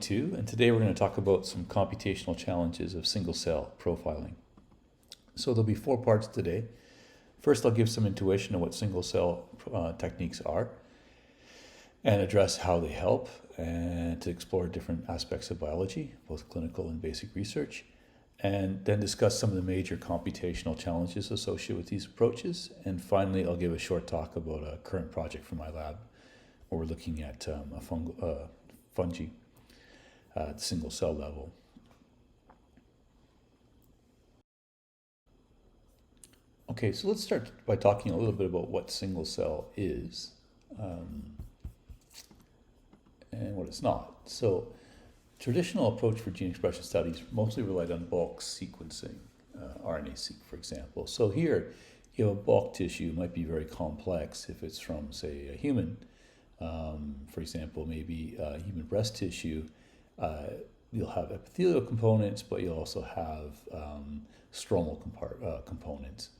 22, and today we're going to talk about some computational challenges of single-cell profiling. So there'll be 4 parts today. First, I'll give some intuition of what single-cell techniques are and address how they help and to explore different aspects of biology, both clinical and basic research, and then discuss some of the major computational challenges associated with these approaches. And finally, I'll give a short talk about a current project from my lab where we're looking at fungi at the single cell level. Okay, so let's start by talking a little bit about what single cell is and what it's not. So traditional approach for gene expression studies mostly relied on bulk sequencing, RNA-seq, for example. So here you have a bulk tissue, might be very complex if it's from, say, a human. For example, maybe human breast tissue, you'll have epithelial components, but you'll also have stromal components.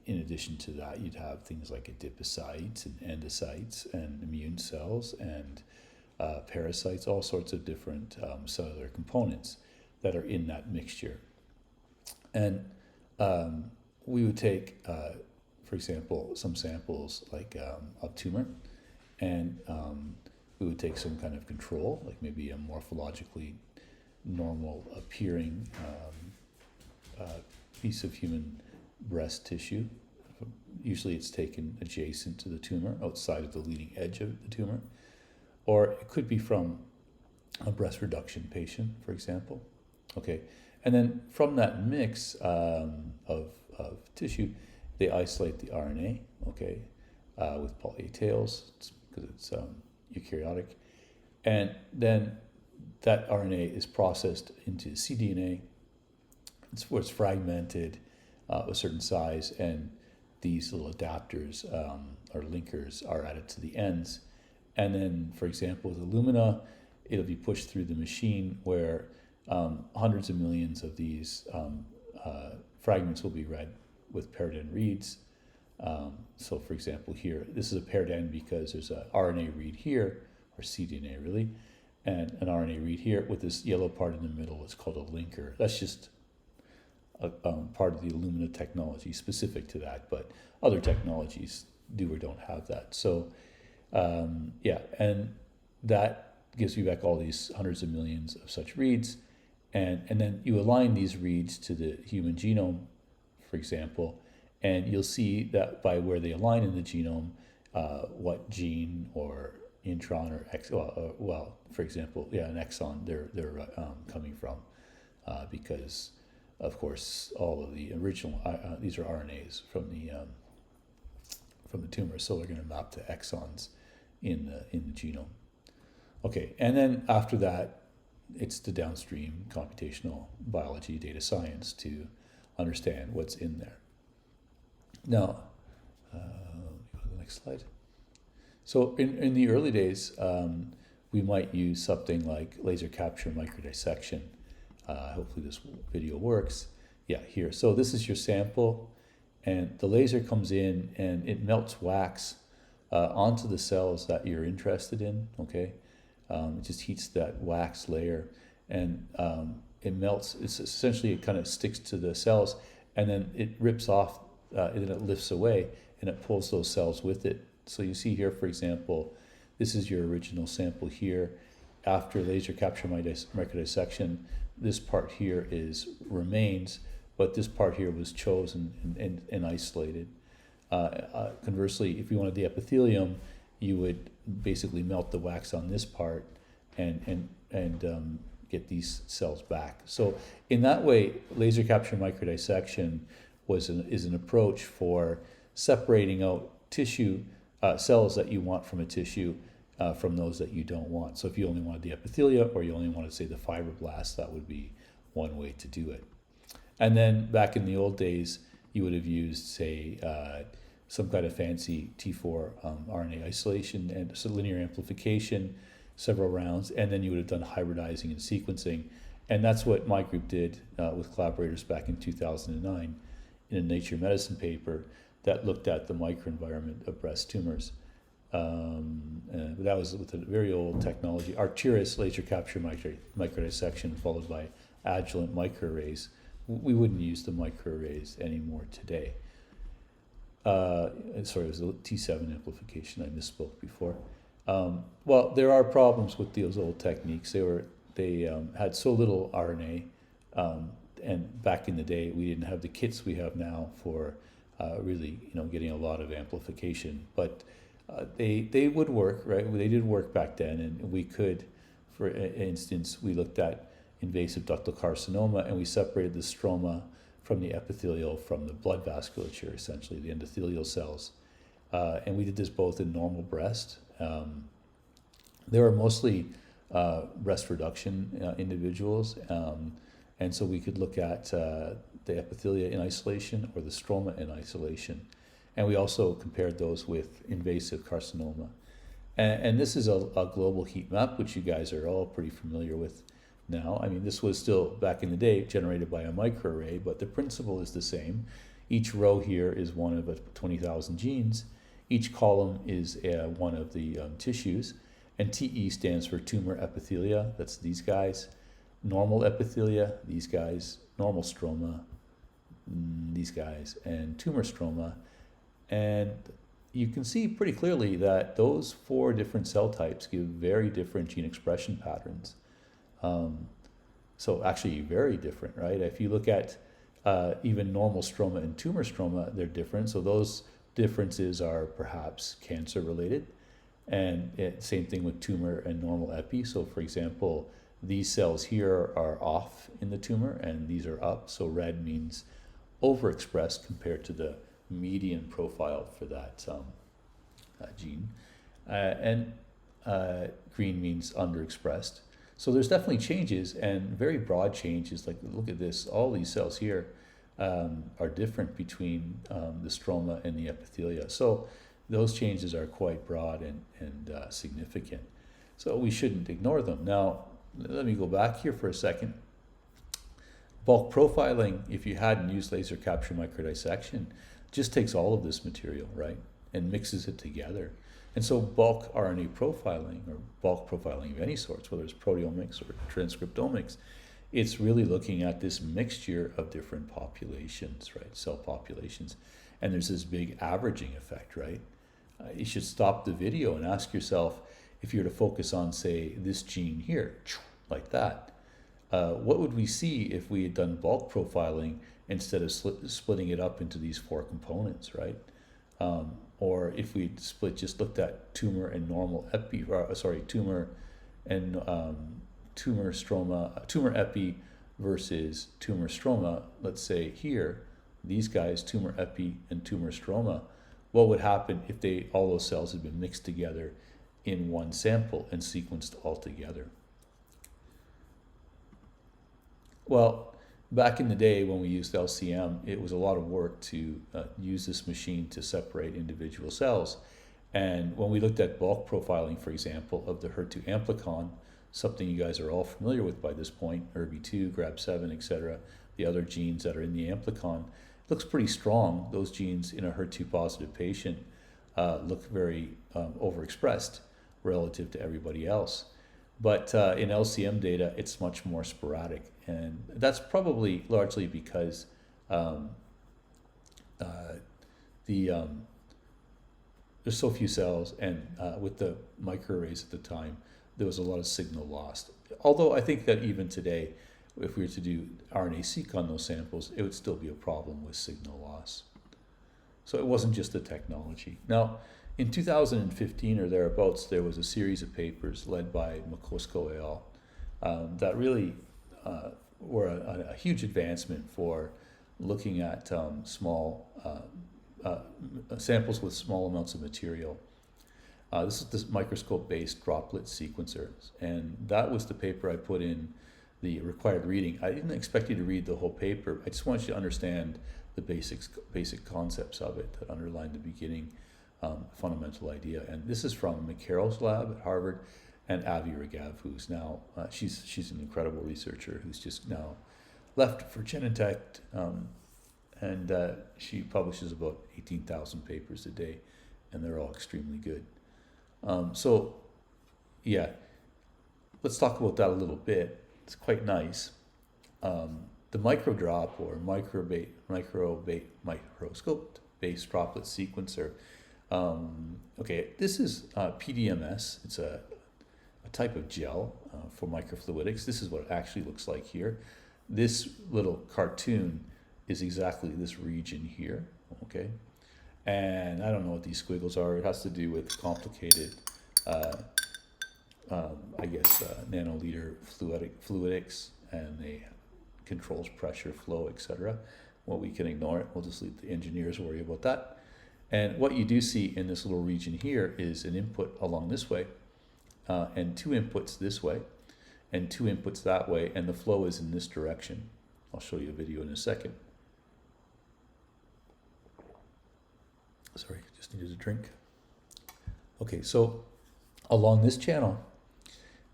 In addition to that, you'd have things like adipocytes and endocytes and immune cells and parasites, all sorts of different cellular components that are in that mixture. And we would take, for example, some samples like of tumor, and we would take some kind of control, like maybe a morphologically normal appearing piece of human breast tissue. Usually it's taken adjacent to the tumor, outside of the leading edge of the tumor. Or it could be from a breast reduction patient, for example. Okay, and then from that mix of tissue, they isolate the RNA, okay, with Paul A tails, because it's eukaryotic. And then that RNA is processed into cDNA. It's where it's fragmented a certain size, and these little adapters or linkers are added to the ends. And then, for example, with Illumina, it'll be pushed through the machine where hundreds of millions of these fragments will be read with paired end reads. So, for example, here, this is a paired end because there's an RNA read here, or cDNA really, and an RNA read here with this yellow part in the middle. It's called a linker. That's just a part of the Illumina technology specific to that, but other technologies do or don't have that. So, yeah, and that gives you back all these hundreds of millions of such reads, and then you align these reads to the human genome, for example, and you'll see that by where they align in the genome, what gene or intron or well, for example, yeah, an exon they're coming from, because of course all of the original these are RNAs from the tumor, so they're going to map to exons in the genome. Okay, and then after that, it's the downstream computational biology, data science to understand what's in there. Now, go to the next slide. So in the early days, we might use something like laser capture microdissection. Hopefully this video works. Yeah, here. So this is your sample, and the laser comes in and it melts wax onto the cells that you're interested in, okay? It just heats that wax layer, and it melts. It's essentially, it kind of sticks to the cells, and then it rips off, and then it lifts away, and it pulls those cells with it. So you see here, for example, this is your original sample here. After laser capture microdissection, this part here remains, but this part here was chosen and isolated. Conversely, if you wanted the epithelium, you would basically melt the wax on this part and get these cells back. So in that way, laser capture microdissection is an approach for separating out tissue cells that you want from a tissue from those that you don't want. So if you only wanted the epithelia, or you only wanted, say, the fibroblasts, that would be one way to do it. And then back in the old days, you would have used, say, some kind of fancy T4 RNA isolation and so linear amplification, several rounds, and then you would have done hybridizing and sequencing. And that's what my group did with collaborators back in 2009 in a Nature Medicine paper that looked at the microenvironment of breast tumors. But that was with a very old technology. Arcturus laser capture microdissection followed by Agilent microarrays. We wouldn't use the microarrays anymore today. Sorry, it was a T7 amplification. I misspoke before. Well, there are problems with those old techniques. They had so little RNA, and back in the day, we didn't have the kits we have now for really, getting a lot of amplification. But they would work, right? They did work back then, and we could, for instance, we looked at invasive ductal carcinoma, and we separated the stroma from the epithelial from the blood vasculature, essentially the endothelial cells, and we did this both in normal breast. They were mostly breast reduction individuals, and so we could look at the epithelia in isolation or the stroma in isolation. And we also compared those with invasive carcinoma. And this is a global heat map, which you guys are all pretty familiar with now. I mean, this was still, back in the day, generated by a microarray, but the principle is the same. Each row here is one of 20,000 genes. Each column is one of the tissues. And TE stands for tumor epithelia, that's these guys. Normal epithelia, these guys. Normal stroma, these guys. And tumor stroma. And you can see pretty clearly that those 4 different cell types give very different gene expression patterns. So actually very different, right? If you look at even normal stroma and tumor stroma, they're different. So those differences are perhaps cancer related. And same thing with tumor and normal epi. So for example, these cells here are off in the tumor and these are up. So red means overexpressed compared to the median profile for that gene. And green means underexpressed. So there's definitely changes, and very broad changes. Like, look at this, all these cells here are different between the stroma and the epithelia. So those changes are quite broad and significant. So we shouldn't ignore them. Now, let me go back here for a second. Bulk profiling, if you hadn't used laser capture microdissection, just takes all of this material, right, and mixes it together. And so bulk RNA profiling, or bulk profiling of any sorts, whether it's proteomics or transcriptomics, it's really looking at this mixture of different populations, right, cell populations. And there's this big averaging effect, right? You should stop the video and ask yourself, if you were to focus on, say, this gene here, like that, what would we see if we had done bulk profiling instead of splitting it up into these 4 components, right? Or if we just looked at tumor and normal epi, tumor and tumor stroma, tumor epi versus tumor stroma, let's say here, these guys, tumor epi and tumor stroma, what would happen if all those cells had been mixed together in one sample and sequenced all together? Well, back in the day when we used LCM, it was a lot of work to use this machine to separate individual cells. And when we looked at bulk profiling, for example, of the HER2 amplicon, something you guys are all familiar with by this point, ERB2, GRAB7, etc., the other genes that are in the amplicon, looks pretty strong. Those genes in a HER2 positive patient look very overexpressed relative to everybody else. But in LCM data, it's much more sporadic. And that's probably largely because there's so few cells, and with the microarrays at the time, there was a lot of signal lost. Although I think that even today, if we were to do RNA-seq on those samples, it would still be a problem with signal loss. So it wasn't just the technology. Now, in 2015 or thereabouts, there was a series of papers led by Makosko et al. That really were a huge advancement for looking at small samples with small amounts of material. This is this microscope-based droplet sequencers, and that was the paper I put in the required reading. I didn't expect you to read the whole paper. I just want you to understand the basic concepts of it that underline the beginning fundamental idea. And this is from McCarroll's lab at Harvard, and Avi Regev, who's now, she's an incredible researcher who's just now left for Genentech, and she publishes about 18,000 papers a day, and they're all extremely good. So yeah, let's talk about that a little bit. It's quite nice. The microdrop or microscope-based droplet sequencer. Okay, this is PDMS. It's a type of gel for microfluidics. This is what it actually looks like here. This little cartoon is exactly this region here, okay? And I don't know what these squiggles are. It has to do with complicated, I guess, nanoliter fluidics, and they controls pressure, flow, etc. Well, we can ignore it. We'll just leave the engineers worry about that. And what you do see in this little region here is an input along this way, and two inputs this way, and two inputs that way, and the flow is in this direction. I'll show you a video in a second. Sorry, just needed a drink. Okay, so along this channel,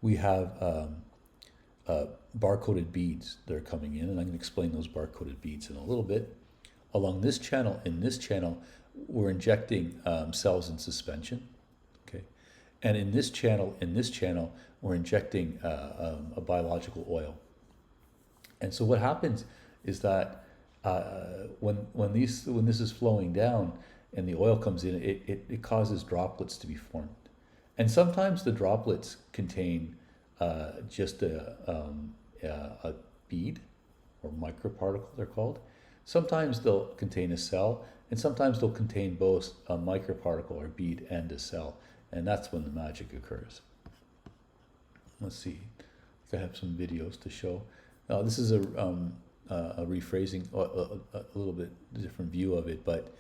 we have bar-coded beads that are coming in, and I'm going to explain those bar-coded beads in a little bit. Along this channel, in this channel, we're injecting cells in suspension, okay? And in this channel, we're injecting a biological oil. And so what happens is that when this is flowing down and the oil comes in, it causes droplets to be formed. And sometimes the droplets contain just a bead or microparticle, they're called. Sometimes they'll contain a cell, and sometimes they'll contain both a microparticle or bead and a cell, and that's when the magic occurs. Let's see, I have some videos to show. This is a rephrasing, a little bit different view of it, but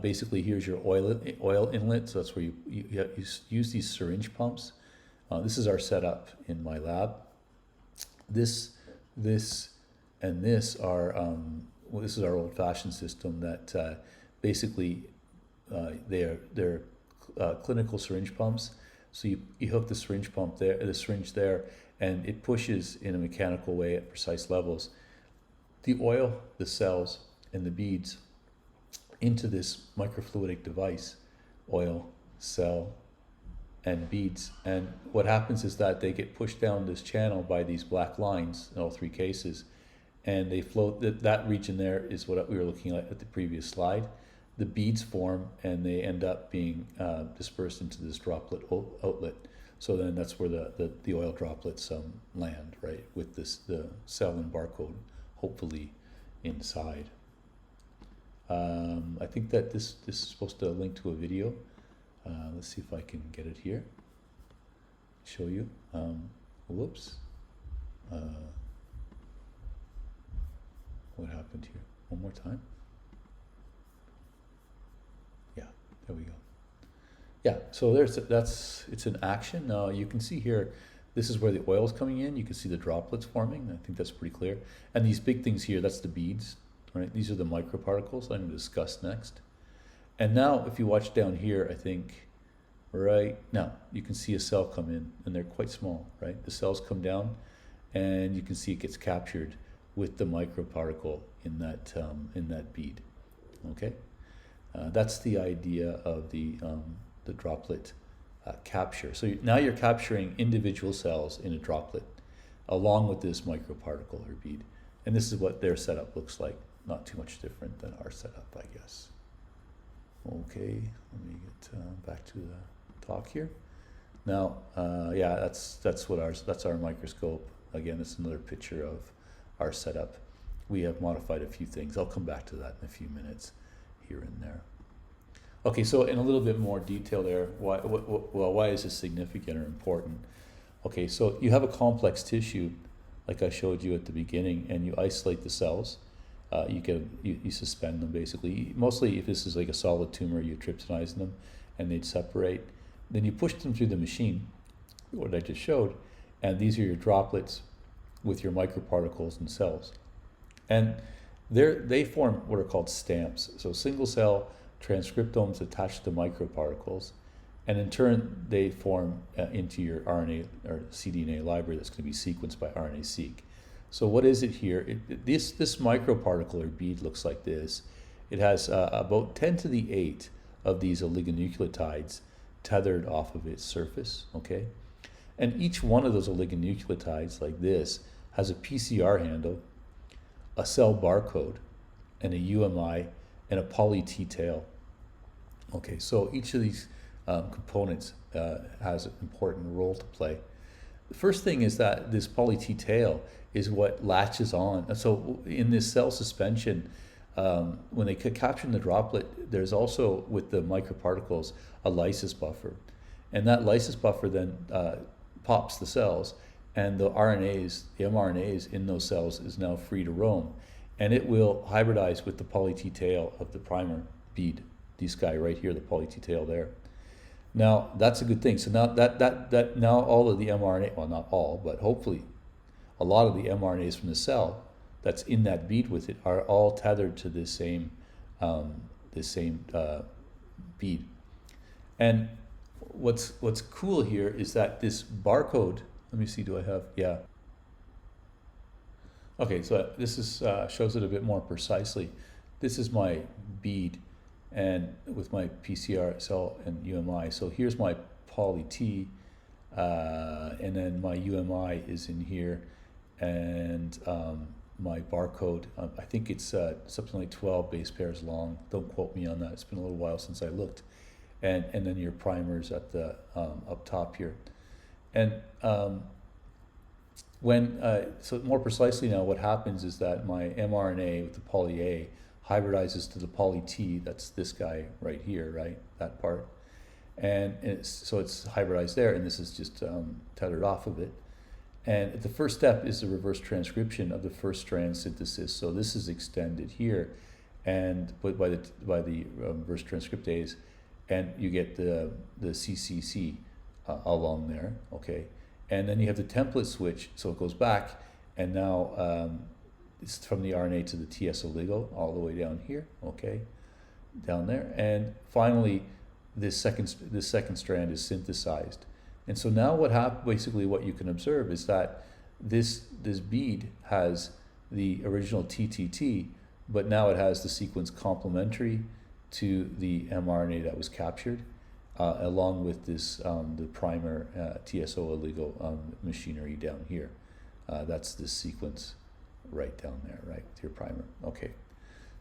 basically here's your oil inlet, so that's where you use these syringe pumps. This is our setup in my lab. This, and this are this is our old-fashioned system that basically they're clinical syringe pumps. So you hook the syringe pump there, the syringe there, and it pushes in a mechanical way at precise levels the oil, the cells, and the beads into this microfluidic device, oil, cell, and beads. And what happens is that they get pushed down this channel by these black lines in all three cases, and they float. That region there is what we were looking at the previous slide. The beads form, and they end up being dispersed into this droplet outlet. So then that's where the oil droplets land, right, with the cell and barcode hopefully inside. I think that this is supposed to link to a video. Let's see if I can get it here. Show you. Whoops. What happened here? One more time. Yeah, there we go. Yeah, so it's an action. Now you can see here, this is where the oil is coming in. You can see the droplets forming. I think that's pretty clear. And these big things here, that's the beads, right? These are the microparticles I'm going to discuss next. And now if you watch down here, I think, right now, you can see a cell come in, and they're quite small, right? The cells come down, and you can see it gets captured with the microparticle in that bead, okay? That's the idea of the droplet capture. So now you're capturing individual cells in a droplet along with this microparticle or bead. And this is what their setup looks like. Not too much different than our setup, I guess. Okay, let me get back to the talk here. Now, yeah, that's our microscope. Again, it's another picture of our setup. We have modified a few things. I'll come back to that in a few minutes, here and there. Okay, so in a little bit more detail there, why is this significant or important? Okay, so you have a complex tissue, like I showed you at the beginning, and you isolate the cells. You suspend them basically. Mostly if this is like a solid tumor, you tryptanize them and they'd separate. Then you push them through the machine, what I just showed, and these are your droplets with your microparticles and cells. And they form what are called stamps. So single cell transcriptomes attached to microparticles, and in turn they form into your RNA or cDNA library that's going to be sequenced by RNA-seq. So what is it here? This microparticle or bead looks like this. It has about 10 to the 8 of these oligonucleotides tethered off of its surface, okay? And each one of those oligonucleotides like this has a PCR handle, a cell barcode, and a UMI, and a poly T tail. Okay, so each of these components has an important role to play. The first thing is that this poly T tail is what latches on. And so in this cell suspension, when they capture the droplet, there's also, with the microparticles, a lysis buffer. And that lysis buffer then pops the cells, and the RNAs, the mRNAs in those cells is now free to roam. And it will hybridize with the poly T tail of the primer bead, this guy right here, the poly T tail there. Now, that's a good thing. So now that now all of the mRNA, well, not all, but hopefully a lot of the mRNAs from the cell that's in that bead with it are all tethered to this same bead. And what's cool here is that this barcode, let me see, do I have, yeah. Okay, so this is shows it a bit more precisely. This is my bead, and with my PCR cell and UMI. So here's my poly T, and then my UMI is in here, and my barcode, I think it's something like 12 base pairs long. Don't quote me on that. It's been a little while since I looked. And then your primers at the up top here. And so more precisely now, what happens is that my mRNA with the poly A hybridizes to the poly T, that's this guy right here, right, that part. And so it's hybridized there, and this is just tethered off of it. And the first step is the reverse transcription of the first strand synthesis. So this is extended here, and by the reverse transcriptase, and you get the CCC along there, okay? And then you have the template switch, so it goes back, and now it's from the RNA to the TS oligo all the way down here, okay, down there, and finally this second strand is synthesized. And so now basically what you can observe is that this bead has the original TTT, but now it has the sequence complementary to the mRNA that was captured, along with this the primer TSO oligo machinery down here. That's this sequence right down there, right, with your primer. Okay,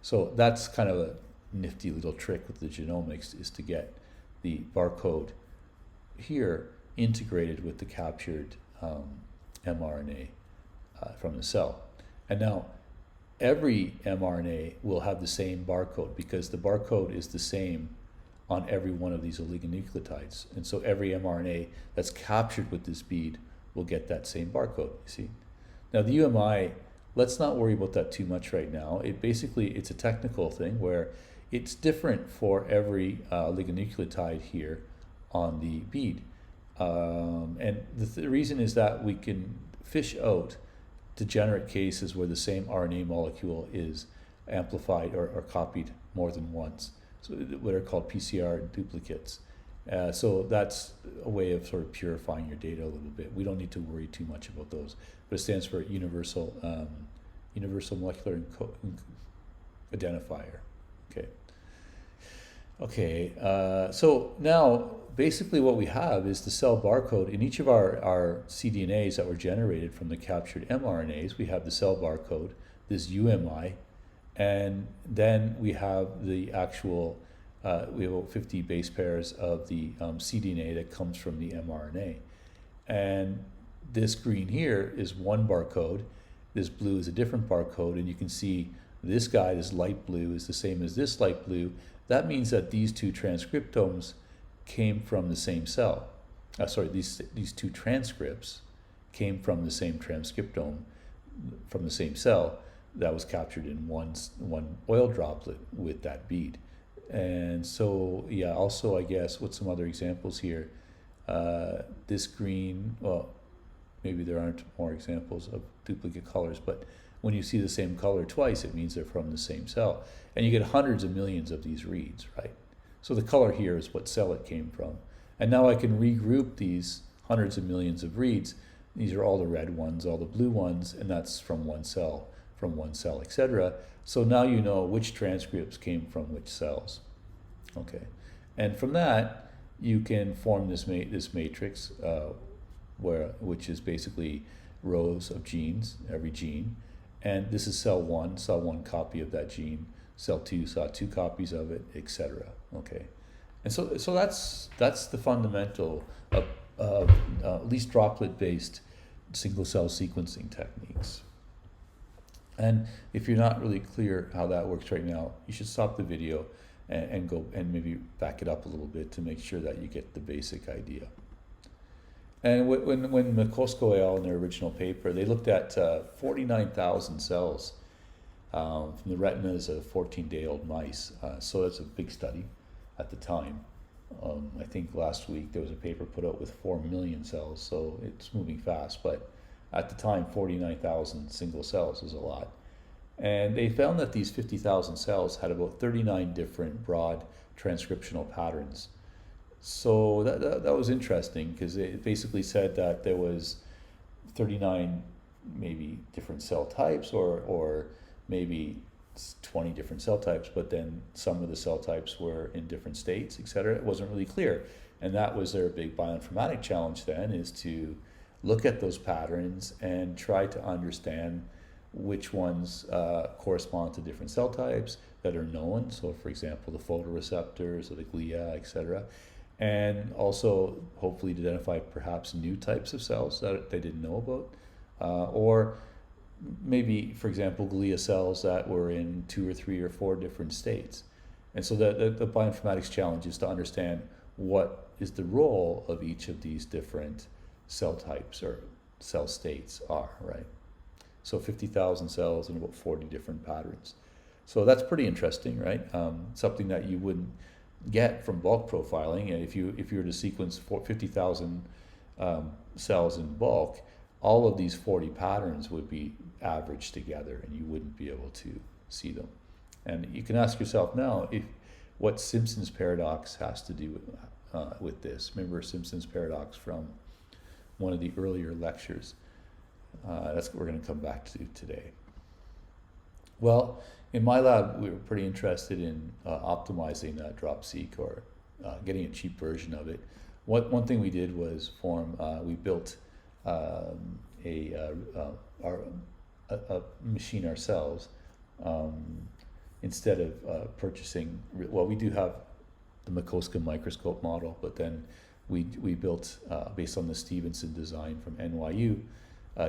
so that's kind of a nifty little trick with the genomics, is to get the barcode here integrated with the captured mRNA from the cell. And now every mRNA will have the same barcode, because the barcode is the same on every one of these oligonucleotides. And so every mRNA that's captured with this bead will get that same barcode, you see. Now the UMI, let's not worry about that too much right now. It's a technical thing where it's different for every oligonucleotide here on the bead. And the reason is that we can fish out degenerate cases where the same RNA molecule is amplified or copied more than once, so what are called PCR duplicates. So that's a way of sort of purifying your data a little bit. We don't need to worry too much about those, but it stands for universal molecular identifier. Okay, so now basically what we have is the cell barcode. In each of our cDNAs that were generated from the captured mRNAs, we have the cell barcode, this UMI, and then we have the actual, we have about 50 base pairs of the cDNA that comes from the mRNA. And this green here is one barcode, this blue is a different barcode, and you can see this guy, this light blue, is the same as this light blue. That means that these two transcriptomes came from the same cell. These two transcripts came from the same transcriptome, from the same cell that was captured in one oil droplet with that bead. And so, yeah, also I guess, what's some other examples here? This green, well, maybe there aren't more examples of duplicate colors, but when you see the same color twice, it means they're from the same cell. And you get hundreds of millions of these reads, right? So the color here is what cell it came from. And now I can regroup these hundreds of millions of reads. These are all the red ones, all the blue ones, and that's from one cell, etc. So now you know which transcripts came from which cells. Okay. And from that, you can form this matrix which is basically rows of genes, every gene, and this is cell one saw one copy of that gene, cell two saw two copies of it, etc. Okay, and so that's the fundamental of at least droplet-based single cell sequencing techniques. And if you're not really clear how that works right now, you should stop the video and go and maybe back it up a little bit to make sure that you get the basic idea. And when Microsco et al. In their original paper, they looked at 49,000 cells from the retinas of 14-day-old mice. So that's a big study at the time. I think last week there was a paper put out with 4 million cells, so it's moving fast. But at the time, 49,000 single cells is a lot. And they found that these 50,000 cells had about 39 different broad transcriptional patterns. So that was interesting, because it basically said that there was 39 maybe different cell types, or maybe 20 different cell types, but then some of the cell types were in different states, etc. It wasn't really clear. And that was their big bioinformatic challenge then, is to look at those patterns and try to understand which ones correspond to different cell types that are known. So for example, the photoreceptors or the glia, etc. And also hopefully to identify perhaps new types of cells that they didn't know about. Or maybe, for example, glia cells that were in 2 or 3 or 4 different states. And so the bioinformatics challenge is to understand what is the role of each of these different cell types or cell states are, right? So 50,000 cells and about 40 different patterns. So that's pretty interesting, right? Something that you wouldn't get from bulk profiling. And if you were to sequence 50,000 cells in bulk, all of these 40 patterns would be averaged together, and you wouldn't be able to see them. And you can ask yourself now what Simpson's paradox has to do with this. Remember Simpson's paradox from one of the earlier lectures. That's what we're going to come back to today. Well, in my lab, we were pretty interested in optimizing that DROP-seq, or getting a cheap version of it. One thing we did was we built a machine ourselves, instead of purchasing. Well, we do have the Microscope microscope model, but then we built, based on the Stevenson design from NYU,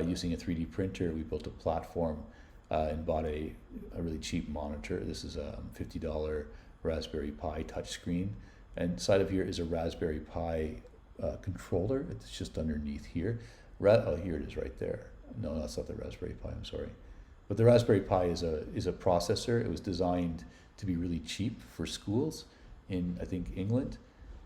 using a 3D printer, we built a platform and bought a really cheap monitor. This is a $50 Raspberry Pi touchscreen, and inside of here is a Raspberry Pi controller. It's just underneath here. Oh, here it is right there. No, that's not the Raspberry Pi, I'm sorry. But the Raspberry Pi is a processor. It was designed to be really cheap for schools in, I think, England,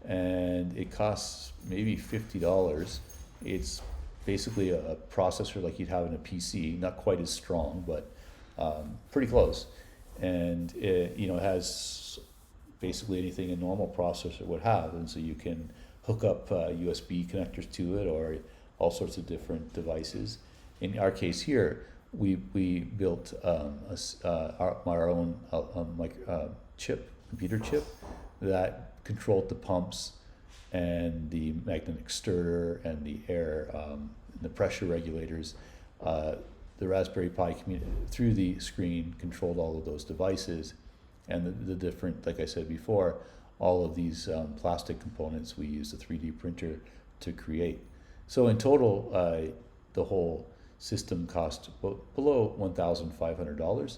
and it costs maybe $50. It's basically a processor like you'd have in a PC, not quite as strong, but pretty close. And it has basically anything a normal processor would have, and so you can hook up USB connectors to it, or all sorts of different devices. In our case here, we built our own computer chip that controlled the pumps and the magnetic stirrer and the air, the pressure regulators. The Raspberry Pi through the screen controlled all of those devices, and the different, like I said before, all of these plastic components we used a 3D printer to create. So in total, the whole system cost below $1,500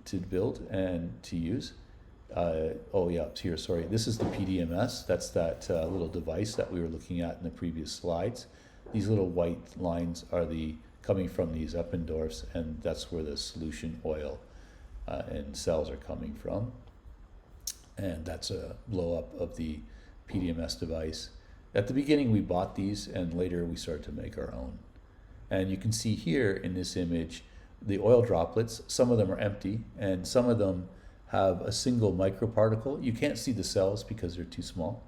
to build and to use. Oh yeah, up here, sorry. This is the PDMS. That's that little device that we were looking at in the previous slides. These little white lines are coming from these Eppendorfs, and that's where the solution oil and cells are coming from. And that's a blow up of the PDMS device. At the beginning we bought these, and later we started to make our own. And you can see here in this image the oil droplets. Some of them are empty, and some of them have a single microparticle. You can't see the cells because they're too small,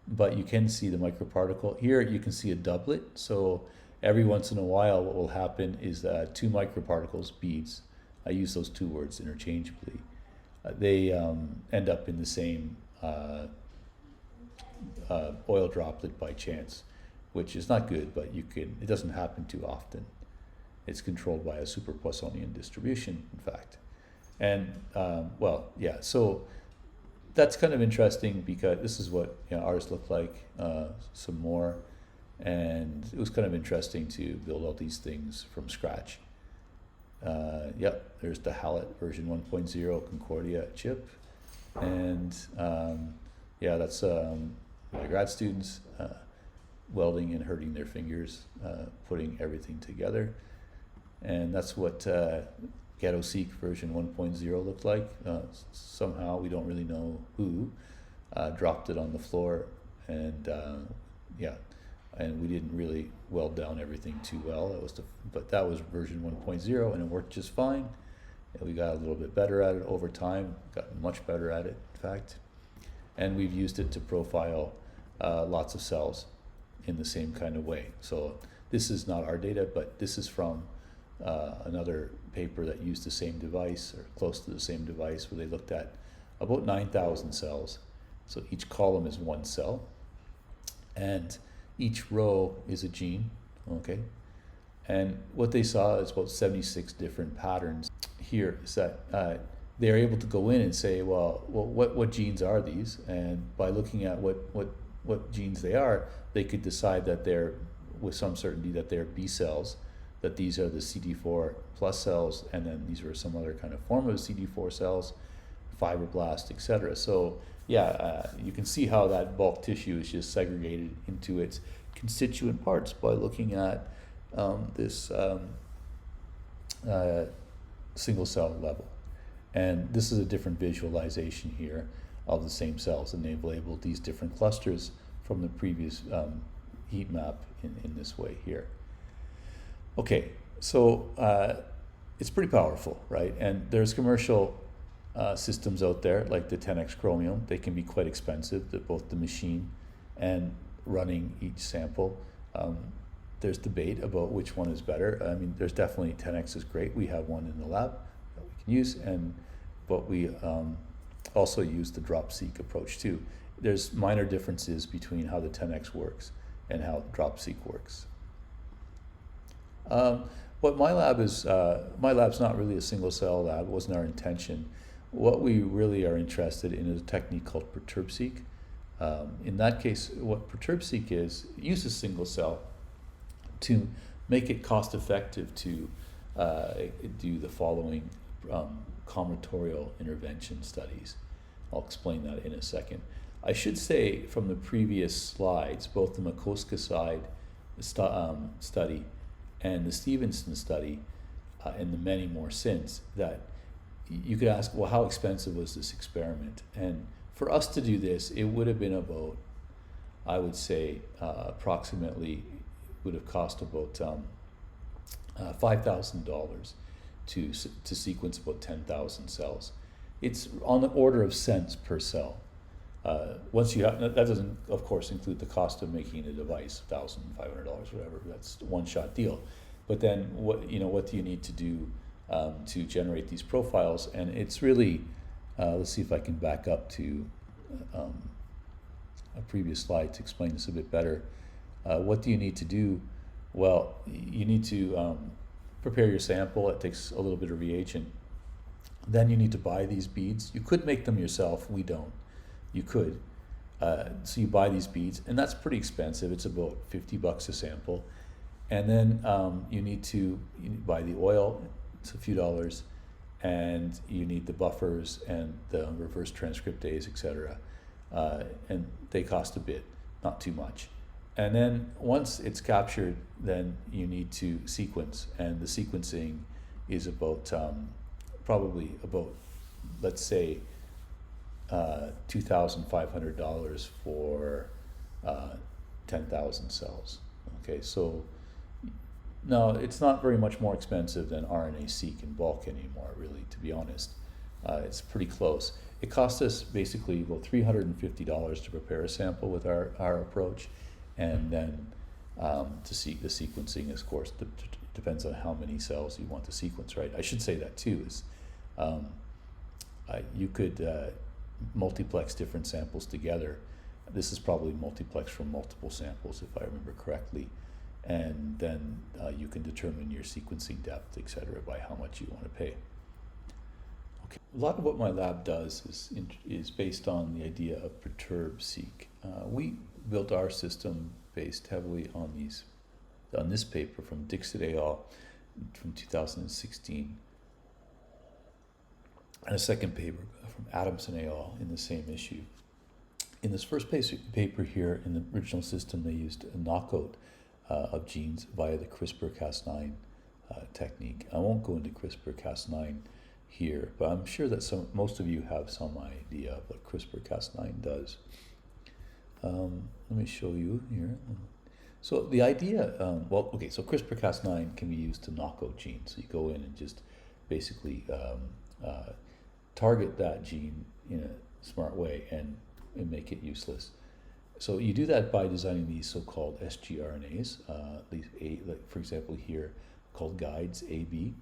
but you can see the microparticle. Here you can see a doublet, so every once in a while what will happen is 2 microparticles, beads, I use those 2 words interchangeably, they end up in the same oil droplet by chance, which is not good, but it doesn't happen too often. It's controlled by a super Poissonian distribution, in fact. And so that's kind of interesting because this is what ours look like, some more. And it was kind of interesting to build all these things from scratch. There's the Hallett version 1.0 Concordia chip. And that's my grad students welding and hurting their fingers, putting everything together. And that's what DROP-seq version 1.0 looked like. Somehow, we don't really know who, dropped it on the floor, and and we didn't really weld down everything too well. But that was version 1.0, and it worked just fine. And we got a little bit better at it over time, gotten much better at it, in fact. And we've used it to profile lots of cells in the same kind of way. So this is not our data, but this is from another paper that used the same device, or close to the same device, where they looked at about 9,000 cells. So each column is one cell, and each row is a gene, okay? And what they saw is about 76 different patterns. Here is that they're able to go in and say, well, what genes are these? And by looking at what genes they are, they could decide that they're, with some certainty, that they're B cells, that these are the CD4 plus cells, and then these are some other kind of form of CD4 cells, fibroblast, etc. So you can see how that bulk tissue is just segregated into its constituent parts by looking at this single cell level. And this is a different visualization here of the same cells, and they've labeled these different clusters from the previous heat map in this way here. Okay, so it's pretty powerful, right? And there's commercial systems out there, like the 10x Chromium. They can be quite expensive, both the machine and running each sample. There's debate about which one is better. I mean, there's definitely 10x is great. We have one in the lab that we can use, but we also use the DROP-seq approach too. There's minor differences between how the 10x works and how DROP-seq works. What my lab's not really a single cell lab. It wasn't our intention. What we really are interested in is a technique called PERTURB-seq. In that case, what PERTURB-seq is, it uses single cell to make it cost effective to do the following combinatorial intervention studies. I'll explain that in a second. I should say from the previous slides, both the Makoska side study and the Stevenson study, and the many more since, that you could ask, well, how expensive was this experiment? And for us to do this, it would have been about, I would say, approximately, would have cost about $5,000 to sequence about 10,000 cells. It's on the order of cents per cell. Once you have, that doesn't, of course, include the cost of making a device, $1,500, whatever. That's a one-shot deal. But then, what do you need to do to generate these profiles? And it's really, let's see if I can back up to a previous slide to explain this a bit better. What do you need to do? Well, you need to prepare your sample. It takes a little bit of reagent. Then you need to buy these beads. You could make them yourself. We don't. You could. So you buy these beads, and that's pretty expensive. It's about $50 a sample. And then you need to buy the oil. It's a few dollars. And you need the buffers and the reverse transcriptase, etc. And they cost a bit, not too much. And then once it's captured, then you need to sequence. And the sequencing is about, probably about, let's say, $2,500 for 10,000 cells. Okay, so no, it's not very much more expensive than RNA-seq in bulk anymore, really, to be honest. It's pretty close. It costs us basically about $350 to prepare a sample with our approach, and then to see the sequencing, of course, depends on how many cells you want to sequence, right? I should say that too, is you could multiplex different samples together This is probably multiplexed from multiple samples, if I remember correctly. And then you can determine your sequencing depth, etc., by how much you want to pay. Okay. A lot of what my lab does is based on the idea of PERTURB-seq. We built our system based heavily on this paper from Dixit et al. From 2016, and a second paper from Adamson et al. In the same issue. In this first paper here, in the original system, they used a knockout of genes via the Crispr Cas9 technique. I won't go into Crispr Cas9 here, but I'm sure that most of you have some idea of what Crispr Cas9 does. Let me show you here. So the idea, so Crispr Cas9 can be used to knock out genes. So you go in and just basically target that gene in a smart way and make it useless. So you do that by designing these so-called sgRNAs, like for example here, called guides AB.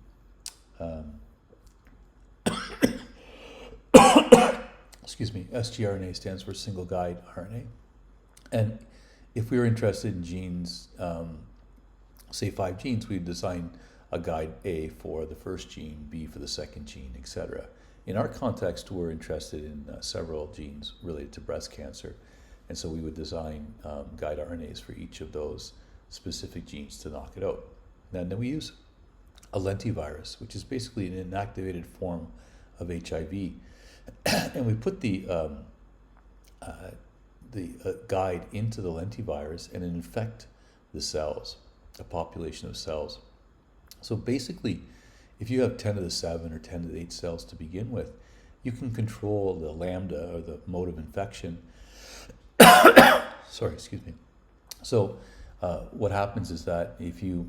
Excuse me, sgRNA stands for single guide RNA. And if we were interested in genes, say 5 genes, we'd design a guide A for the first gene, B for the second gene, etc. In our context, we're interested in several genes related to breast cancer. And so we would design guide RNAs for each of those specific genes to knock it out. And then we use a lentivirus, which is basically an inactivated form of HIV. And we put the guide into the lentivirus and infect the cells, a population of cells. So basically, if you have 10 to the 7 or 10 to the 8 cells to begin with, you can control the lambda, or the mode of infection. Sorry, excuse me. So what happens is that if you,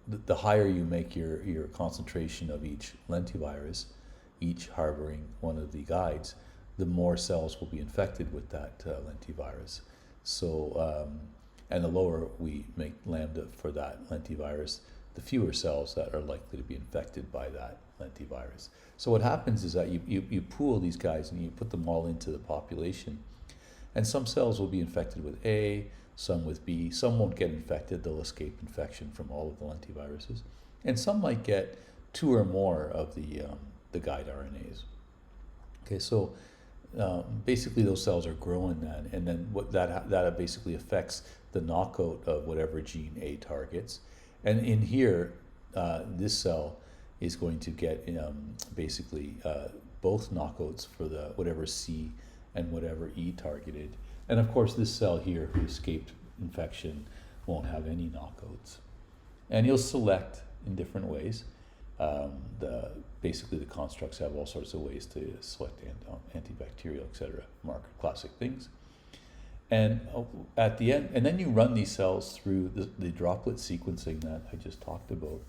the higher you make your concentration of each lentivirus, each harboring one of the guides, the more cells will be infected with that lentivirus. So, and the lower we make lambda for that lentivirus, the fewer cells that are likely to be infected by that lentivirus. So what happens is that you pool these guys and you put them all into the population. And some cells will be infected with A, some with B, some won't get infected, they'll escape infection from all of the lentiviruses. And some might get 2 or more of the guide RNAs. Okay, so basically those cells are growing then, and then what that basically affects the knockout of whatever gene A targets. And in here, this cell is going to get basically both knockouts for the whatever C and whatever E targeted. And of course this cell here who escaped infection won't have any knockouts. And you'll select in different ways. Basically the constructs have all sorts of ways to select antibacterial, etc., marker classic things. And at the end, and then you run these cells through the droplet sequencing that I just talked about.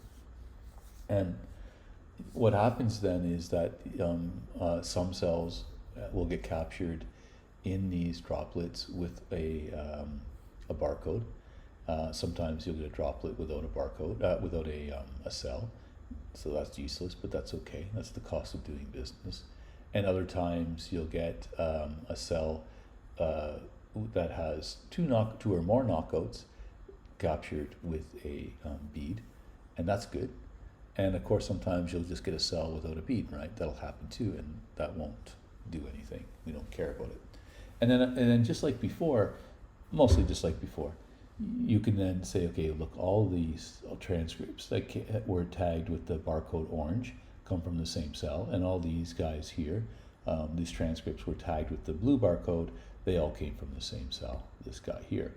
And what happens then is that some cells will get captured in these droplets with a barcode. Sometimes you'll get a droplet without a barcode, without a cell. So that's useless, but that's okay. That's the cost of doing business. And other times you'll get a cell that has two or more knockouts captured with a bead, and that's good. And of course, sometimes you'll just get a cell without a bead, right? That'll happen too, and that won't do anything. We don't care about it. And then just like before, mostly just like before, you can then say, okay, look, all these transcripts that were tagged with the barcode orange come from the same cell, and all these guys here, these transcripts were tagged with the blue barcode, they all came from the same cell, this guy here.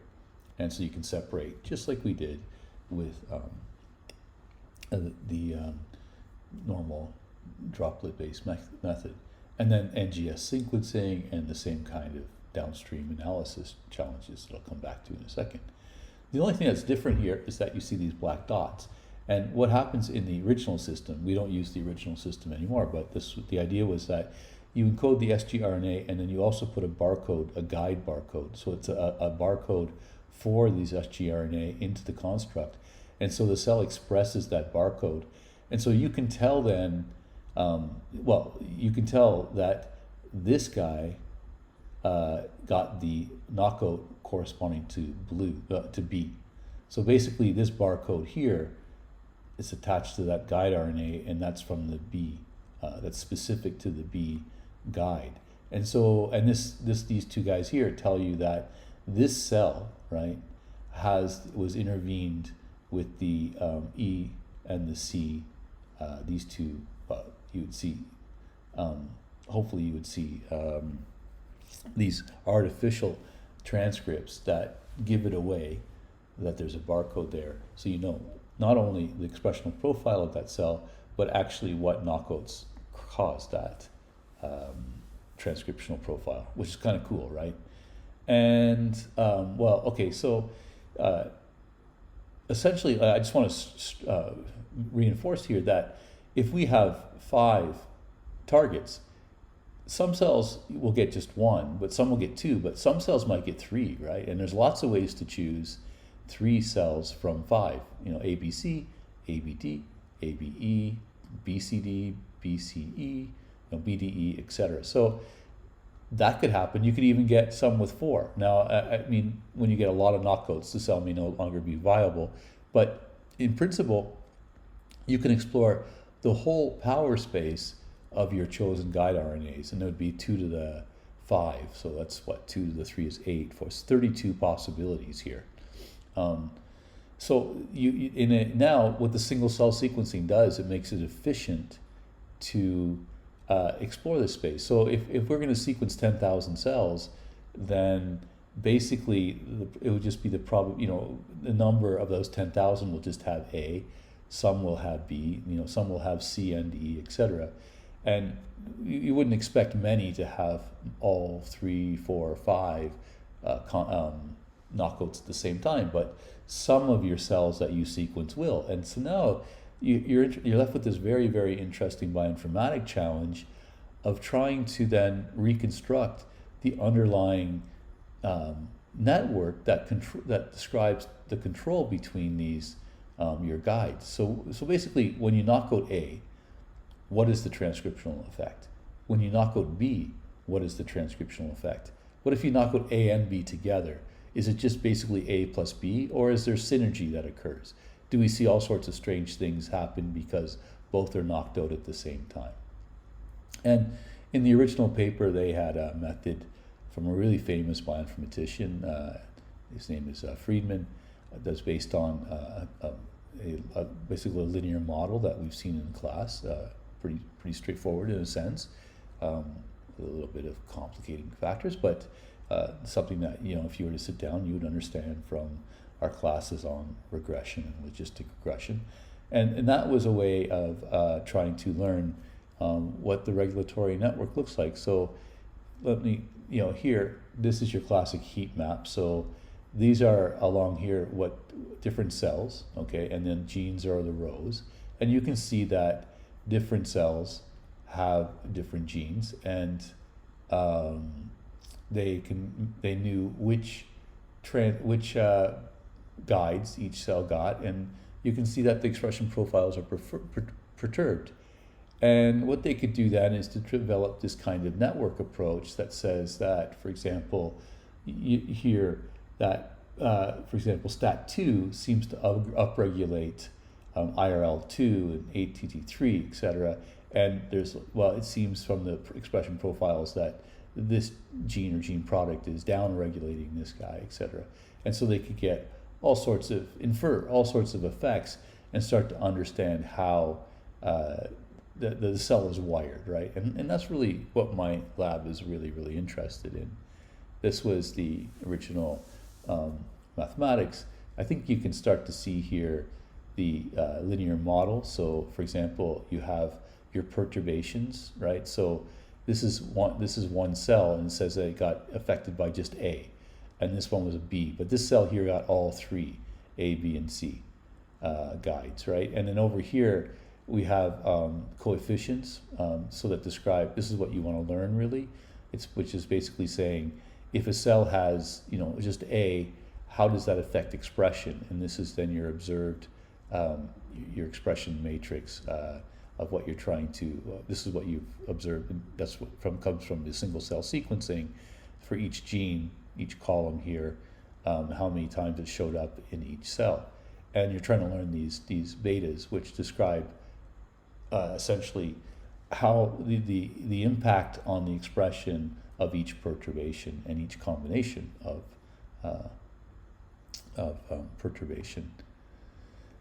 And so you can separate, just like we did with the normal droplet-based method. And then NGS sequencing and the same kind of downstream analysis challenges that I'll come back to in a second. The only thing that's different here is that you see these black dots. And what happens in the original system, we don't use the original system anymore, but the idea was that you encode the sgRNA and then you also put a barcode, a guide barcode. So it's a barcode for these sgRNA into the construct. And so the cell expresses that barcode. And so you can tell then, you can tell that this guy got the knockout corresponding to to B. So basically this barcode here is attached to that guide RNA, and that's from the B. That's specific to the B guide. And so, and these two guys here tell you that this cell, right, was intervened with the E and the C. These two, you would see, hopefully you would see these artificial transcripts that give it away that there's a barcode there. So you know not only the expressional profile of that cell, but actually what knockouts cause that transcriptional profile, which is kind of cool, right? And well, okay, so essentially, I just want to reinforce here that if we have 5 targets, some cells will get just 1, but some will get 2, but some cells might get 3, right? And there's lots of ways to choose 3 cells from 5. You know, ABC, ABD, ABE, BCD, BCE, you know, BDE, etc. So that could happen. You could even get some with 4. Now, I mean, when you get a lot of knockouts, the cell may no longer be viable. But in principle, you can explore the whole power space of your chosen guide RNAs, and it would be 2 to the 5. So that's what 2 to the 3 is 8. For 32 possibilities here. So now what the single cell sequencing does, it makes it efficient to explore this space. So if we're going to sequence 10,000 cells, then basically it would just be the the number of those 10,000 will just have A, some will have B, some will have C and E, etc. And you wouldn't expect many to have all 3, 4, 5 knockouts at the same time, but some of your cells that you sequence will. And so now you're left with this very, very interesting bioinformatic challenge of trying to then reconstruct the underlying network that describes the control between these your guides. So basically, when you knock out A, what is the transcriptional effect? When you knock out B, what is the transcriptional effect? What if you knock out A and B together? Is it just basically A plus B, or is there synergy that occurs? Do we see all sorts of strange things happen because both are knocked out at the same time? And in the original paper, they had a method from a really famous bioinformatician. His name is Friedman. That's based on basically a linear model that we've seen in class. Pretty straightforward in a sense. A little bit of complicating factors, but something that, if you were to sit down, you would understand from our classes on regression and logistic regression. And that was a way of trying to learn what the regulatory network looks like. So let me, here, this is your classic heat map. So these are along here what different cells, okay, and then genes are the rows. And you can see that different cells have different genes, and they knew which guides each cell got, and you can see that the expression profiles are perturbed. And what they could do then is to develop this kind of network approach that says that, for example, here that, for example, STAT2 seems to upregulate IRL2 and ATT3, etc. And it seems from the expression profiles that this gene or gene product is down-regulating this guy, etc. And so they could infer all sorts of effects and start to understand how the cell is wired, right? And that's really what my lab is really, really interested in. This was the original mathematics. I think you can start to see here the linear model. So, for example, you have your perturbations, right? So this is one cell, and it says that it got affected by just A, and this one was a B. But this cell here got all 3, A, B, and C guides, right? And then over here we have coefficients, so that describe, this is what you want to learn really, which is basically saying if a cell has just A, how does that affect expression? And this is then your observed your expression matrix of what you're trying to. This is what you've observed, and that's what comes from the single cell sequencing. for each gene, each column here, how many times it showed up in each cell. And you're trying to learn these betas, which describe essentially how the impact on the expression of each perturbation and each combination of perturbation.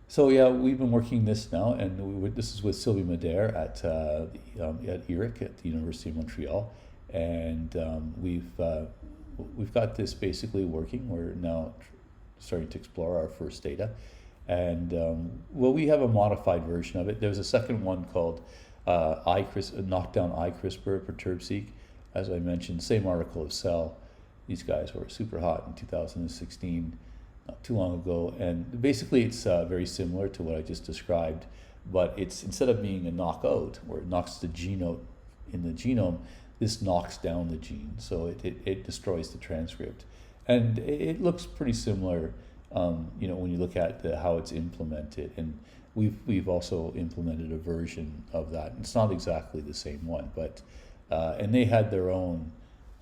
So yeah, we've been working this now, and this is with Sylvie Madère at ERIC at the University of Montreal, and we've got this basically working. We're now starting to explore our first data, and well, we have a modified version of it. There's a second one called knockdown iCrispr PERTURB-seq. As I mentioned, same article of Cell. These guys were super hot in 2016. Not too long ago, and basically it's very similar to what I just described, but it's, instead of being a knockout where it knocks the gene out in the genome, this knocks down the gene, so it destroys the transcript, and it looks pretty similar, you know, when you look at how it's implemented, and we've also implemented a version of that. It's not exactly the same one, but and they had their own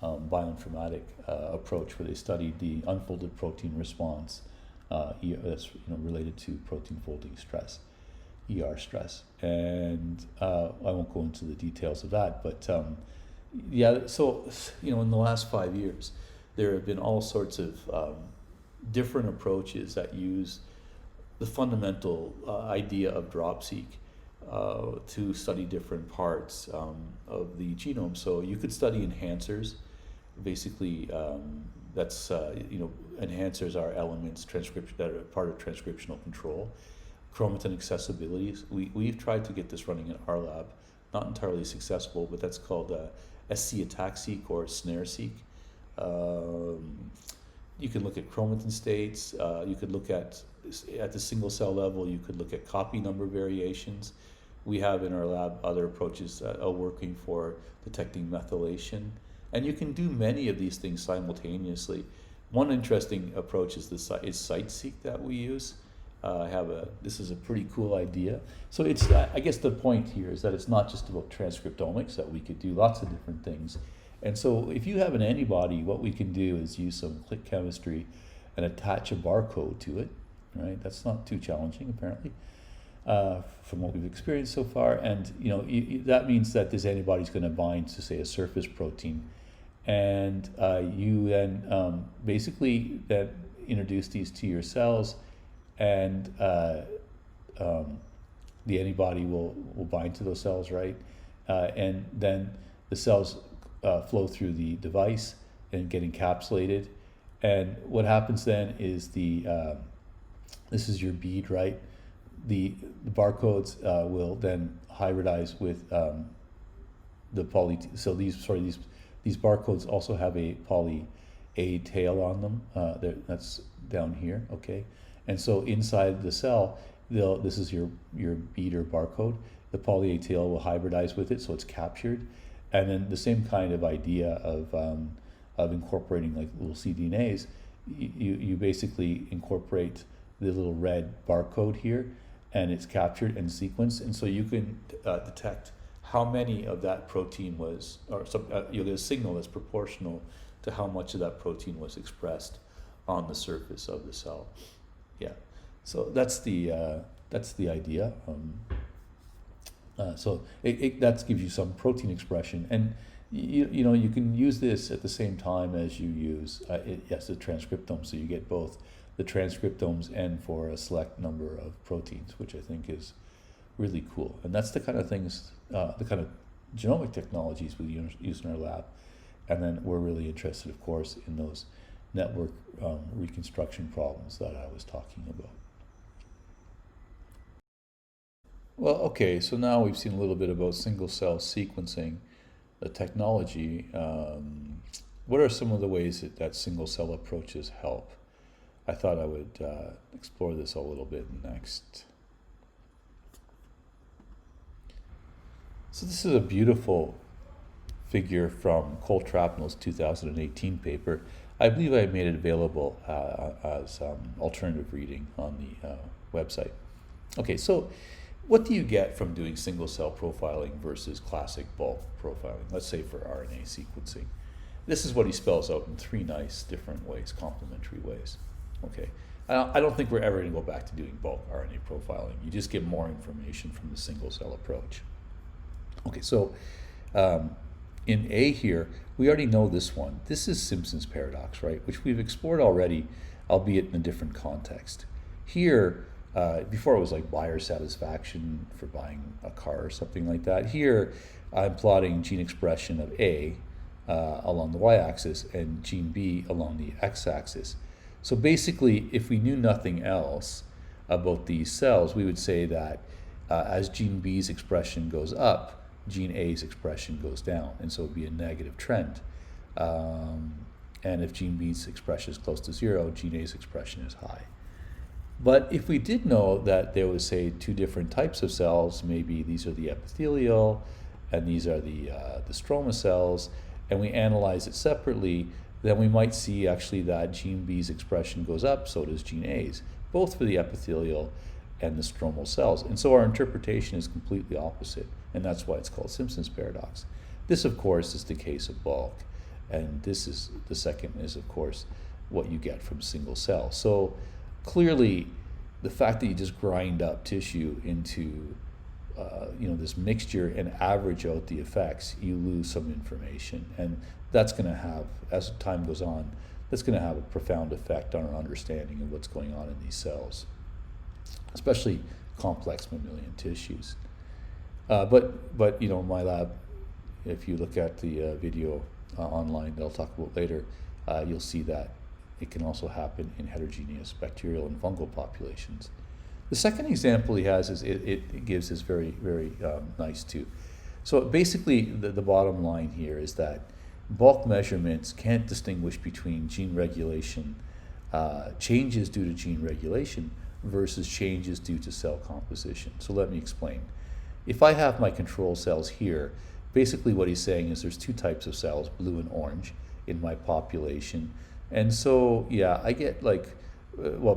bioinformatic approach where they studied the unfolded protein response that's related to protein folding stress, ER stress, and I won't go into the details of that, but yeah, so in the last 5 years there have been all sorts of different approaches that use the fundamental idea of DROP-seq to study different parts of the genome. So you could study enhancers. Basically, that's enhancers are elements that are part of transcriptional control. Chromatin accessibility. We've tried to get this running in our lab, not entirely successful, but that's called SC attack-seq or snare-seq. You can look at chromatin states. You could look at the single cell level. You could look at copy number variations. We have in our lab other approaches that are working for detecting methylation. And you can do many of these things simultaneously. One interesting approach is Sightseq that we use. This is a pretty cool idea. So it's, I guess the point here is that it's not just about transcriptomics, that we could do lots of different things. And so if you have an antibody, what we can do is use some click chemistry and attach a barcode to it, right? That's not too challenging, apparently, from what we've experienced so far. And that means that this antibody is going to bind to, say, a surface protein. And you then basically then introduce these to your cells, and the antibody will bind to those cells, right? And then the cells flow through the device and get encapsulated. And what happens then is this is your bead, right? The barcodes will then hybridize with the poly. So these barcodes also have a poly A tail on them. That's down here, okay? And so inside the cell, this is your bead or barcode. The poly A tail will hybridize with it, so it's captured. And then the same kind of idea of incorporating like little cDNAs, you basically incorporate the little red barcode here, and it's captured and sequenced, and so you can detect how many of that protein was, or you'll get a signal that's proportional to how much of that protein was expressed on the surface of the cell. Yeah, so that's the idea. So that gives you some protein expression, and you can use this at the same time as you use the transcriptome, so you get both the transcriptomes and for a select number of proteins, which I think is really cool. And that's the kind of things, the kind of genomic technologies we use in our lab. And then we're really interested, of course, in those network reconstruction problems that I was talking about. Well, okay, so now we've seen a little bit about single-cell sequencing, the technology. What are some of the ways that single-cell approaches help? I thought I would explore this a little bit next. So this is a beautiful figure from Cole Trapnell's 2018 paper. I believe I made it available as alternative reading on the website. Okay, so what do you get from doing single-cell profiling versus classic bulk profiling, let's say for RNA sequencing? This is what he spells out in 3 nice different ways, complementary ways. Okay, I don't think we're ever going to go back to doing bulk RNA profiling. You just get more information from the single cell approach. Okay, so in A here, we already know this one. This is Simpson's paradox, right? Which we've explored already, albeit in a different context. Here, before it was like buyer satisfaction for buying a car or something like that. Here, I'm plotting gene expression of A along the y-axis and gene B along the x-axis. So basically, if we knew nothing else about these cells, we would say that as gene B's expression goes up, gene A's expression goes down, and so it would be a negative trend. And if gene B's expression is close to 0, gene A's expression is high. But if we did know that there was, say, 2 different types of cells, maybe these are the epithelial and these are the stroma cells, and we analyze it separately, then we might see actually that gene B's expression goes up, so does gene A's, both for the epithelial and the stromal cells. And so our interpretation is completely opposite, and that's why it's called Simpson's paradox. This, of course, is the case of bulk, and this is the second is, of course, what you get from single cell. So clearly, the fact that you just grind up tissue into this mixture and average out the effects, you lose some information, and that's going to have, as time goes on, that's going to have a profound effect on our understanding of what's going on in these cells, especially complex mammalian tissues. But my lab, if you look at the video online that I'll talk about later, you'll see that it can also happen in heterogeneous bacterial and fungal populations. The second example he has is it gives is very, very nice too. So basically, the bottom line here is that bulk measurements can't distinguish between gene regulation, changes due to gene regulation versus changes due to cell composition. So let me explain. If I have my control cells here, basically what he's saying is there's 2 types of cells, blue and orange, in my population. And so, yeah, I get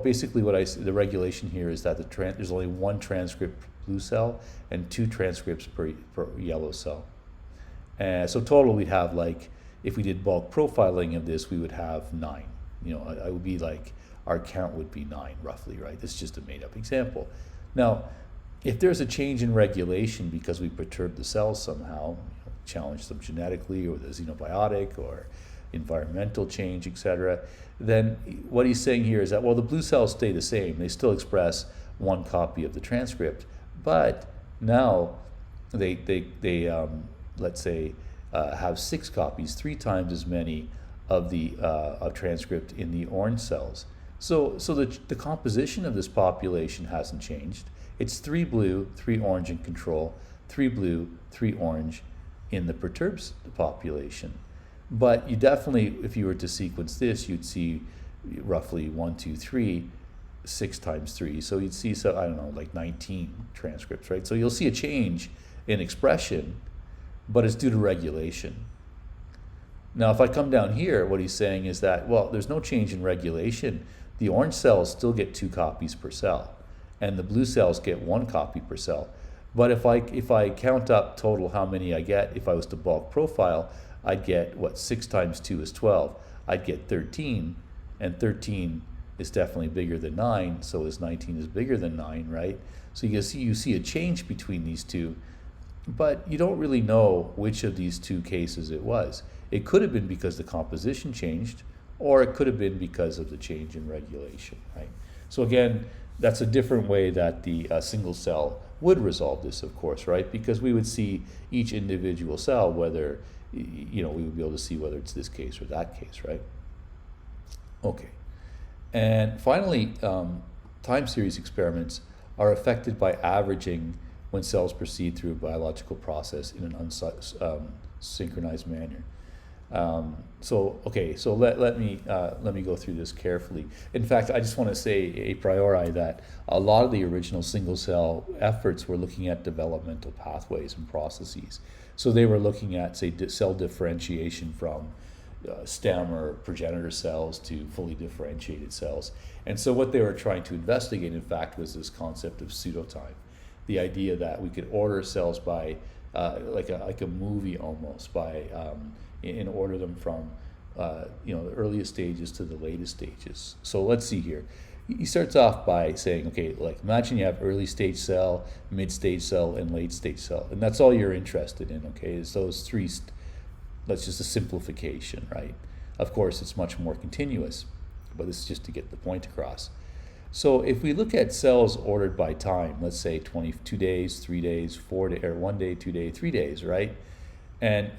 basically the regulation here is that there's only 1 transcript per blue cell and 2 transcripts per yellow cell. And so total we'd have, if we did bulk profiling of this, we would have 9. I would be our count would be 9 roughly, right? This is just a made up example. Now, if there's a change in regulation because we perturb the cells somehow, challenge them genetically, or the xenobiotic or environmental change, etc., then what he's saying here is that, well, the blue cells stay the same. They still express 1 copy of the transcript, but now they let's say have 6 copies, 3 times as many of the transcript in the orange cells. So the composition of this population hasn't changed. It's 3 blue, 3 orange in control, 3 blue, 3 orange in the perturbed population. But you definitely, if you were to sequence this, you'd see roughly 1, 2, 3, 6 times 3. So you'd see, 19 transcripts, right? So you'll see a change in expression, but it's due to regulation. Now, if I come down here, what he's saying is that, well, there's no change in regulation. The orange cells still get 2 copies per cell, and the blue cells get 1 copy per cell. But if I count up total how many I get, if I was to bulk profile, I'd get, 6 times 2 is 12. I'd get 13, and 13 is definitely bigger than 9, so is 19 is bigger than 9, right? So you see a change between these 2, but you don't really know which of these 2 cases it was. It could have been because the composition changed, or it could have been because of the change in regulation, right? So again, that's a different way that the single cell would resolve this, of course, right? Because we would see each individual cell, whether we would be able to see whether it's this case or that case, right? Okay. And finally, time series experiments are affected by averaging when cells proceed through a biological process in an unsynchronized manner. So let me go through this carefully. In fact, I just want to say a priori that a lot of the original single cell efforts were looking at developmental pathways and processes. So they were looking at, say, cell differentiation from stem or progenitor cells to fully differentiated cells. And so what they were trying to investigate, in fact, was this concept of pseudotime. The idea that we could order cells by like a movie almost by and order them from the earliest stages to the latest stages. So let's see here. He starts off by saying, okay, like imagine you have early stage cell, mid stage cell, and late stage cell, and that's all you're interested in. Okay, is those three. That's just a simplification, right? Of course, it's much more continuous, but this is just to get the point across. So if we look at cells ordered by time, let's say 22 days, 3 days, 4 days, or 1 day, 2 days, 3 days, right? And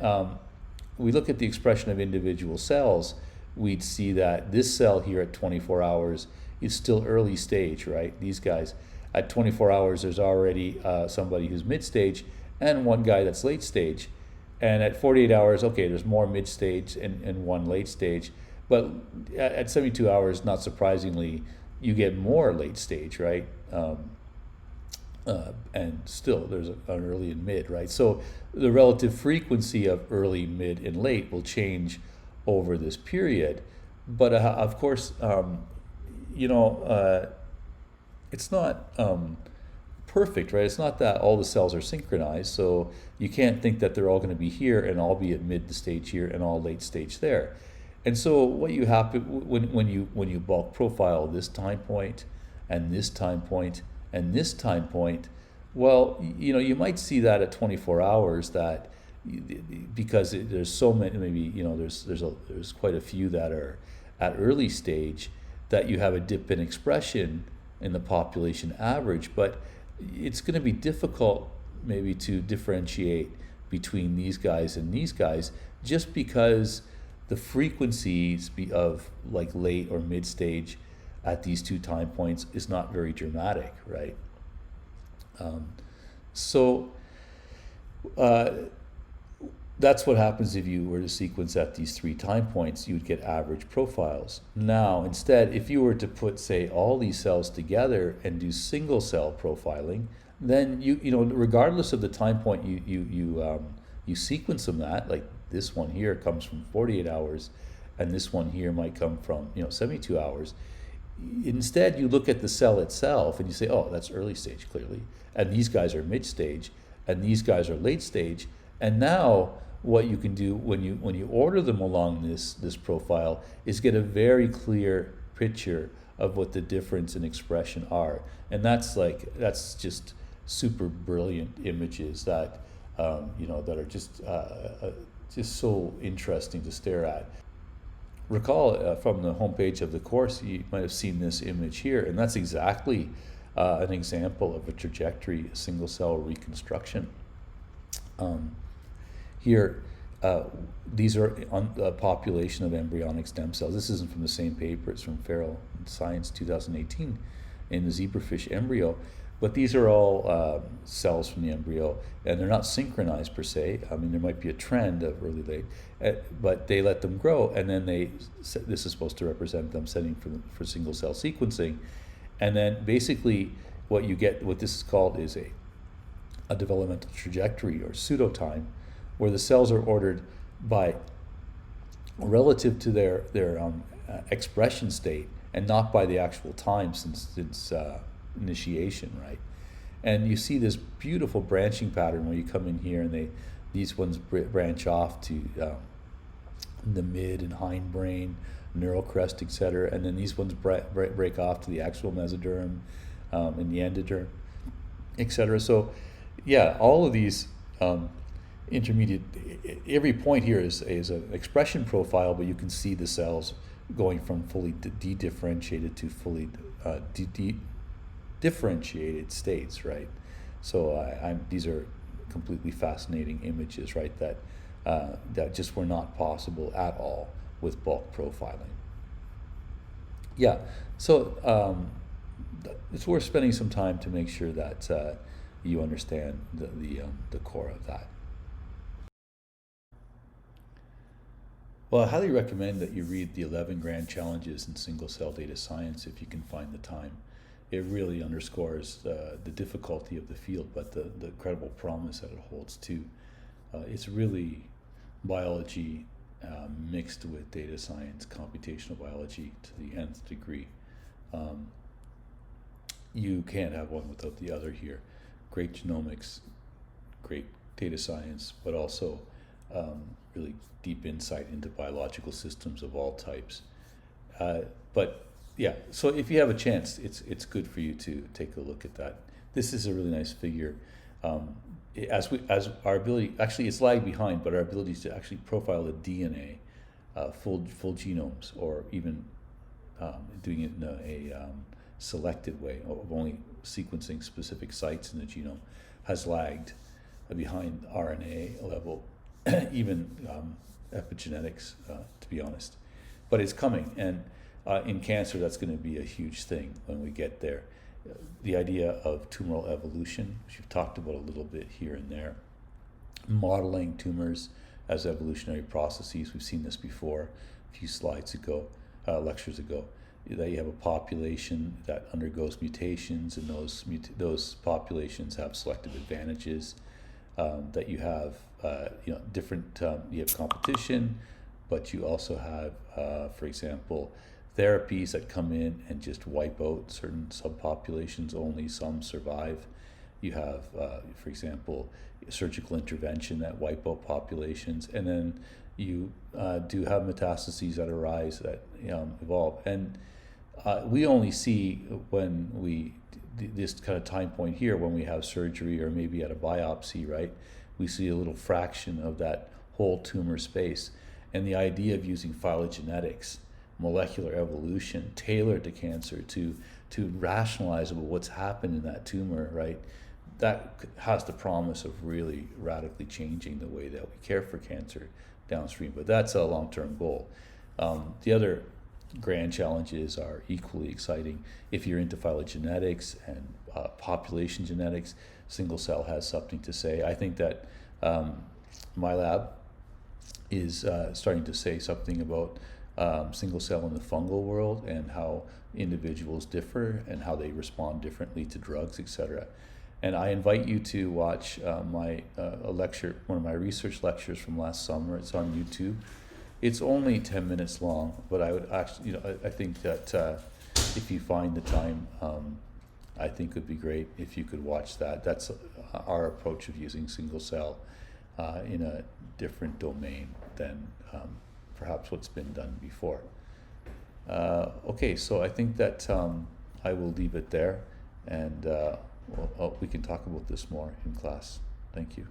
we look at the expression of individual cells, we'd see that this cell here at 24 hours is still early stage, right? These guys, at 24 hours, there's already somebody who's mid stage and one guy that's late stage. And at 48 hours, okay, there's more mid stage and one late stage. But at 72 hours, not surprisingly, you get more late stage, right? And still there's an early and mid, right? So the relative frequency of early, mid, and late will change over this period. But of course, it's not perfect, right? It's not that all the cells are synchronized, so you can't think that they're all going to be here and all be at mid stage here and all late stage there. And so what you have to, when you bulk profile this time point and this time point and this time point, well, you might see that at 24 hours that because there's so many, maybe there's quite a few that are at early stage, that you have a dip in expression in the population average, but it's going to be difficult maybe to differentiate between these guys and these guys just because the frequencies of like late or mid stage at these two time points is not very dramatic, right? That's what happens if you were to sequence at these three time points. You would get average profiles. Now, instead, if you were to put, say, all these cells together and do single cell profiling, then regardless of the time point you sequence them at, like this one here comes from 48 hours, and this one here might come from 72 hours. Instead, you look at the cell itself and you say, oh, that's early stage clearly, and these guys are mid stage, and these guys are late stage, and now what you can do when you order them along this profile is get a very clear picture of what the difference in expression are, and that's just super brilliant images that that are just so interesting to stare at. Recall from the homepage of the course, you might have seen this image here, and that's exactly an example of a trajectory single cell reconstruction. Here, these are a population of embryonic stem cells. This isn't from the same paper, it's from Feral Science 2018 in the zebrafish embryo. But these are all cells from the embryo, and they're not synchronized per se. I mean, there might be a trend of early late, but they let them grow, and then this is supposed to represent them setting for single cell sequencing. And then basically what you get, what this is called, is a developmental trajectory or pseudo time, where the cells are ordered by relative to their expression state and not by the actual time since initiation, right? And you see this beautiful branching pattern where you come in here and these ones branch off to the mid and hindbrain, neural crest, etc., and then these ones break off to the actual mesoderm and the endoderm, etc. So yeah, all of these intermediate, every point here is an expression profile, but you can see the cells going from fully de-differentiated to fully differentiated states, right? So these are completely fascinating images, right? That just were not possible at all with bulk profiling. Yeah, so it's worth spending some time to make sure that you understand the core of that. Well, I highly recommend that you read the 11 Grand Challenges in Single Cell Data Science if you can find the time. It really underscores the difficulty of the field, but the incredible promise that it holds too. It's really biology mixed with data science, computational biology to the nth degree. You can't have one without the other here. Great genomics, great data science, but also really deep insight into biological systems of all types. But yeah, so if you have a chance, it's good for you to take a look at that. This is a really nice figure. As our ability, actually it's lagged behind, but our ability to actually profile the DNA, full genomes, or even doing it in a selected way of only sequencing specific sites in the genome, has lagged behind RNA level, even epigenetics, to be honest. But it's coming, and in cancer, that's going to be a huge thing when we get there. The idea of tumoral evolution, which we've talked about a little bit here and there, modeling tumors as evolutionary processes. We've seen this before a few slides ago, lectures ago, that you have a population that undergoes mutations, and those populations have selective advantages, that you have different, you have competition, but you also have, for example, therapies that come in and just wipe out certain subpopulations, only some survive. You have, for example, surgical intervention that wipe out populations, and then you do have metastases that arise that evolve. And we only see when this kind of time point here, when we have surgery or maybe at a biopsy, right? We see a little fraction of that whole tumor space. And the idea of using phylogenetics, molecular evolution tailored to cancer to rationalize about what's happened in that tumor, right? That has the promise of really radically changing the way that we care for cancer downstream. But that's a long-term goal. The other grand challenges are equally exciting. If you're into phylogenetics and population genetics, single cell has something to say. I think that my lab is starting to say something about single cell in the fungal world, and how individuals differ and how they respond differently to drugs, etc. And I invite you to watch my a lecture, one of my research lectures from last summer. It's on YouTube. It's only 10 minutes long, but I would actually, I think that if you find the time, I think it would be great if you could watch that. That's our approach of using single cell in a different domain than perhaps what's been done before. Okay, so I think that I will leave it there, and we can talk about this more in class. Thank you.